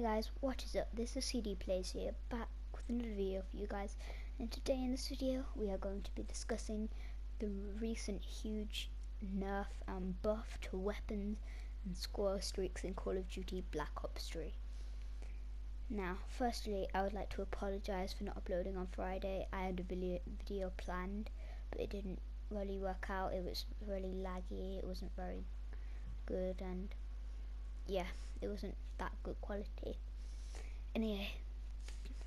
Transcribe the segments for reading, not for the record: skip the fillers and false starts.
guys, what is up? This is CD Plays here, back with another video for you guys, and today in this video we are going to be discussing the recent huge nerf and buff to weapons and score streaks in Call of Duty Black Ops 3. Now, firstly, I would like to apologise for not uploading on Friday. I had a video planned, but it didn't really work out. It was really laggy, it wasn't very good, and yeah, it wasn't that good quality. Anyway,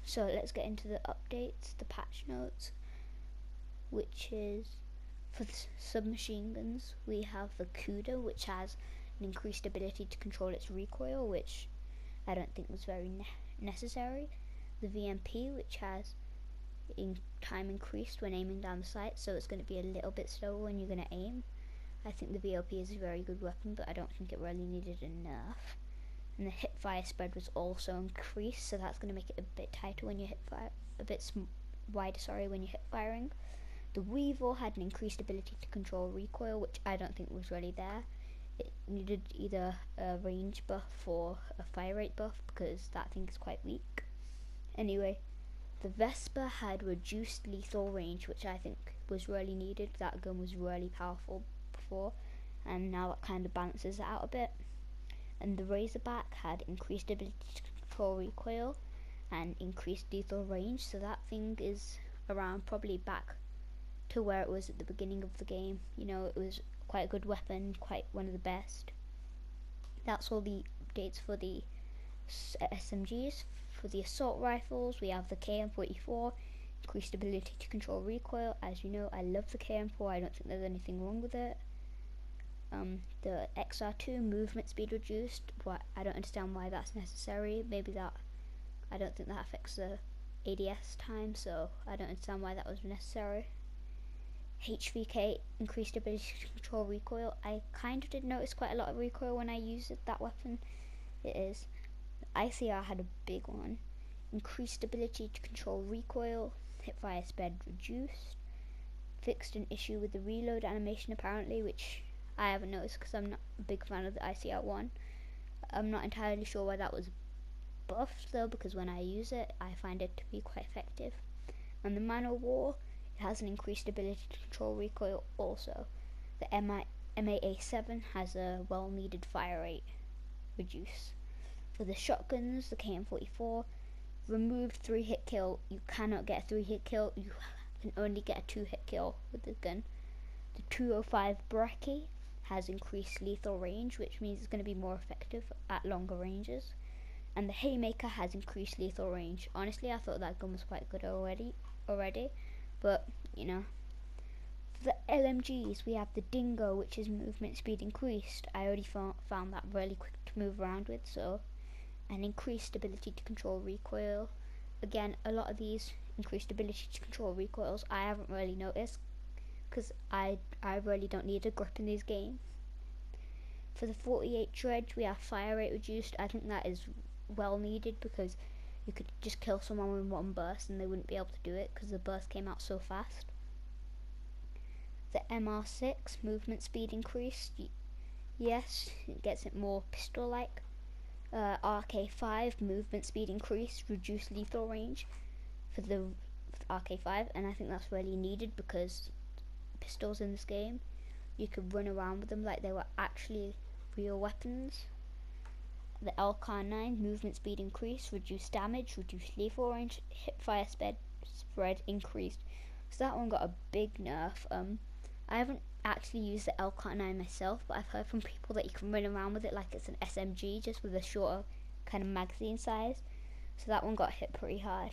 so let's get into the updates, the patch notes, which is for the submachine guns. We have the CUDA, which has an increased ability to control its recoil, which I don't think was very necessary. The VMP, which has time increased when aiming down the sight, so it's going to be a little bit slower when you're going to aim. I think the VLP is a very good weapon, but I don't think it really needed a nerf. And the hip fire spread was also increased, so that's going to make it a bit tighter when you hip fire, a bit wider, sorry, when you're hip firing. The Weevil had an increased ability to control recoil, which I don't think was really there. It needed either a range buff or a fire rate buff, because that thing is quite weak. Anyway, the Vesper had reduced lethal range, which I think was really needed. That gun was really powerful before, and now it kind of balances it out a bit. And the Razorback had increased ability to control recoil and increased lethal range, so that thing is around probably back to where it was at the beginning of the game. You know, it was quite a good weapon, quite one of the best. That's all the updates for the SMGs. For the assault rifles, we have the KM44, increased ability to control recoil. As you know, I love the KM4, I don't think there's anything wrong with it. The XR2, movement speed reduced. I don't understand why that's necessary. Maybe that, I don't think that affects the ADS time, so I don't understand why that was necessary. HVK, increased ability to control recoil. I kind of did notice quite a lot of recoil when I used that weapon. It is. The ICR had a big one. Increased ability to control recoil, hipfire spread reduced. Fixed an issue with the reload animation apparently, which I haven't noticed because I'm not a big fan of the ICR one. I'm not entirely sure why that was buffed though, because when I use it I find it to be quite effective. And the Man of War, it has an increased ability to control recoil also. The MAA7 has a well needed fire rate reduce. For the shotguns, the KM44 removed 3-hit kill. You cannot get a 3-hit kill, you can only get a 2-hit kill with the gun. The 205 Brecci has increased lethal range, which means it's going to be more effective at longer ranges. And the Haymaker has increased lethal range. Honestly, I thought that gun was quite good already, but you know. For the LMGs, we have the Dingo, which is movement speed increased. I already found that really quick to move around with, so an increased ability to control recoil. Again, a lot of these increased ability to control recoils I haven't really noticed, because I really don't need a grip in these games. For the 48 Dredge, we have fire rate reduced. I think that is well needed, because you could just kill someone with one burst and they wouldn't be able to do it because the burst came out so fast. The MR6, movement speed increased. Yes, it gets it more pistol-like. RK5, movement speed increased, reduced lethal range for the RK5, and I think that's really needed because pistols in this game, you could run around with them like they were actually real weapons. The LK9, movement speed increased, reduced damage, reduced lethal range, hip fire spread increased. So that one got a big nerf. I haven't actually used the LK9 myself, but I've heard from people that you can run around with it like it's an SMG, just with a shorter kind of magazine size. So that one got hit pretty hard.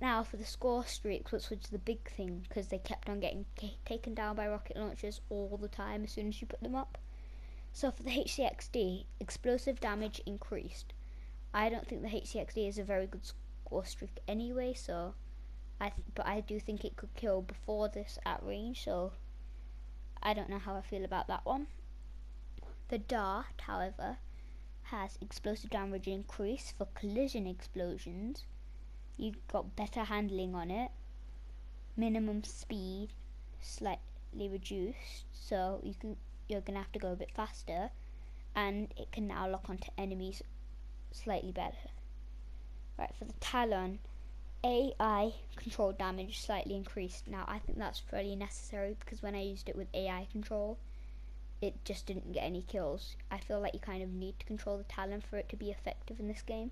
Now for the score streaks, which was the big thing, because they kept on getting taken down by rocket launchers all the time as soon as you put them up. So for the HCXD, explosive damage increased. I don't think the HCXD is a very good score streak anyway, so but I do think it could kill before this at range, so I don't know how I feel about that one. The Dart, however, has explosive damage increase for collision explosions. You got better handling on it. Minimum speed slightly reduced, so you're gonna have to go a bit faster, and it can now lock onto enemies slightly better. Right, for the Talon, AI control damage slightly increased. Now I think that's fairly necessary because when I used it with AI control, it just didn't get any kills. I feel like you kind of need to control the Talon for it to be effective in this game.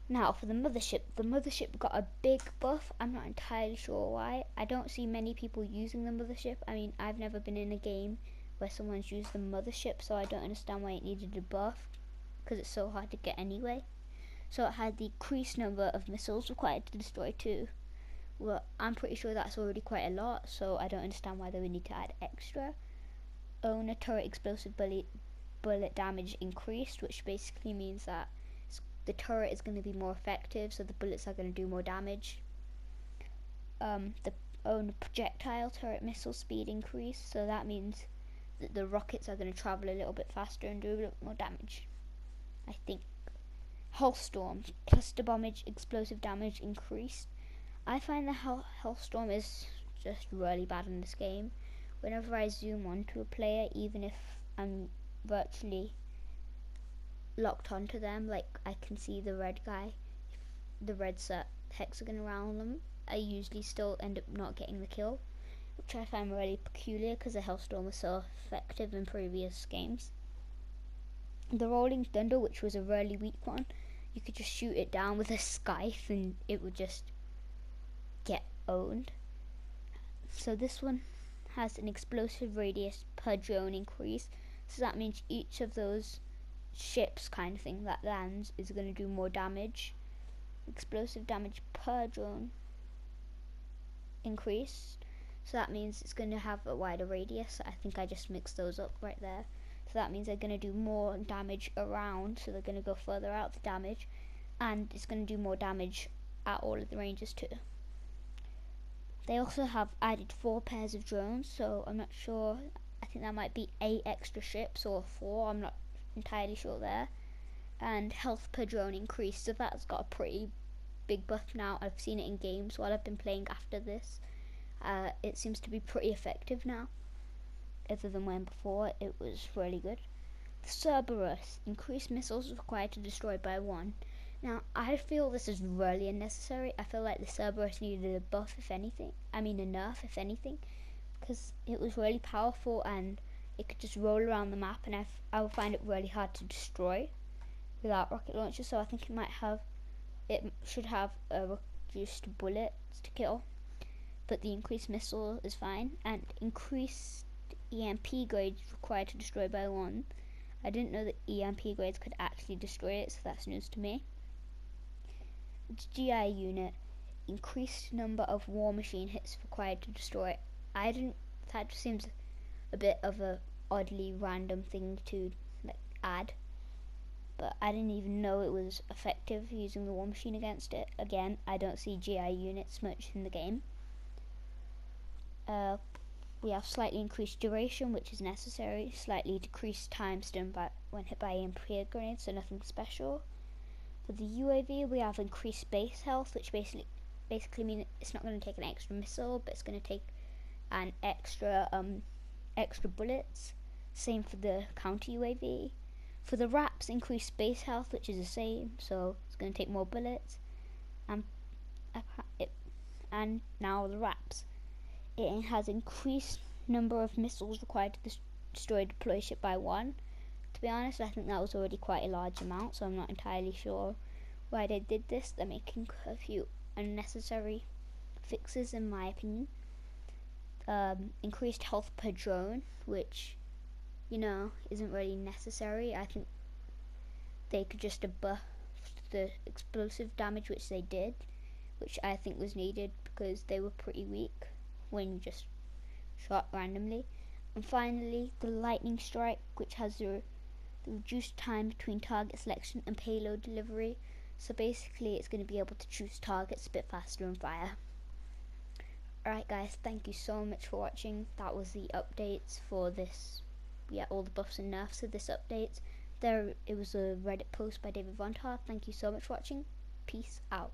Now for the Mothership got a big buff. I'm not entirely sure why. I don't see many people using the Mothership. I mean, I've never been in a game where someone's used the Mothership, so I don't understand why it needed a buff, because it's so hard to get anyway. So it had the increased number of missiles required to destroy too. Well, I'm pretty sure that's already quite a lot, so I don't understand why they would need to add extra. Owner turret explosive bullet damage increased, which basically means that the turret is going to be more effective, so the bullets are going to do more damage. The owner projectile turret missile speed increased, so that means that the rockets are going to travel a little bit faster and do a little more damage, I think. Hellstorm cluster bombage explosive damage increased. I find the Hellstorm is just really bad in this game. Whenever I zoom onto a player, even if I'm virtually locked onto them, like I can see the red guy, the red hexagon around them, I usually still end up not getting the kill, which I find really peculiar because the Hellstorm was so effective in previous games. The Rolling Thunder, which was a really weak one, you could just shoot it down with a scythe and it would just get owned. So this one has an explosive radius per drone increase, so that means each of those ships kind of thing that lands is going to do more damage. Explosive damage per drone increased, so that means it's going to have a wider radius. I think I just mixed those up right there. So that means they're going to do more damage around, so they're going to go further out the damage, and it's going to do more damage at all of the ranges too. They also have added 4 pairs of drones, so I'm not sure, I think that might be 8 extra ships or 4, I'm not entirely sure there. And health per drone increased, so that's got a pretty big buff now. I've seen it in games while I've been playing after this. It seems to be pretty effective now, other than when before it was really good. The Cerberus, increased missiles required to destroy by 1. Now I feel this is really unnecessary. I feel like the Cerberus needed a buff if anything, I mean a nerf if anything, because it was really powerful and it could just roll around the map, and I would find it really hard to destroy without rocket launchers. So I think it should have reduced bullets to kill, but the increased missile is fine, and increased EMP grades required to destroy by 1. I didn't know that EMP grades could actually destroy it, so that's news to me. Its GI unit, increased number of war machine hits required to destroy it. That just seems a bit of a oddly random thing to add, but I didn't even know it was effective using the war machine against it. Again, I don't see GI units much in the game. We have slightly increased duration, which is necessary, slightly decreased time stunned when hit by EMP grenades, so nothing special. For the UAV, we have increased base health, which basically means it's not going to take an extra missile, but it's going to take an extra bullets. Same for the counter UAV. For the RAPs, increased base health, which is the same, so it's going to take more bullets. And now the RAPs. It has increased number of missiles required to destroy a deploy ship by 1. To be honest, I think that was already quite a large amount, so I'm not entirely sure why they did this. They're making a few unnecessary fixes in my opinion. Increased health per drone, which, you know, isn't really necessary. I think they could just buff the explosive damage, which they did, which I think was needed because they were pretty weak when you just shot randomly. And finally, the lightning strike, which has the reduced time between target selection and payload delivery. So basically it's going to be able to choose targets a bit faster and fire. Alright guys, thank you so much for watching. That was the updates for this, all the buffs and nerfs of this update. It was a Reddit post by David Vontar. Thank you so much for watching. Peace out.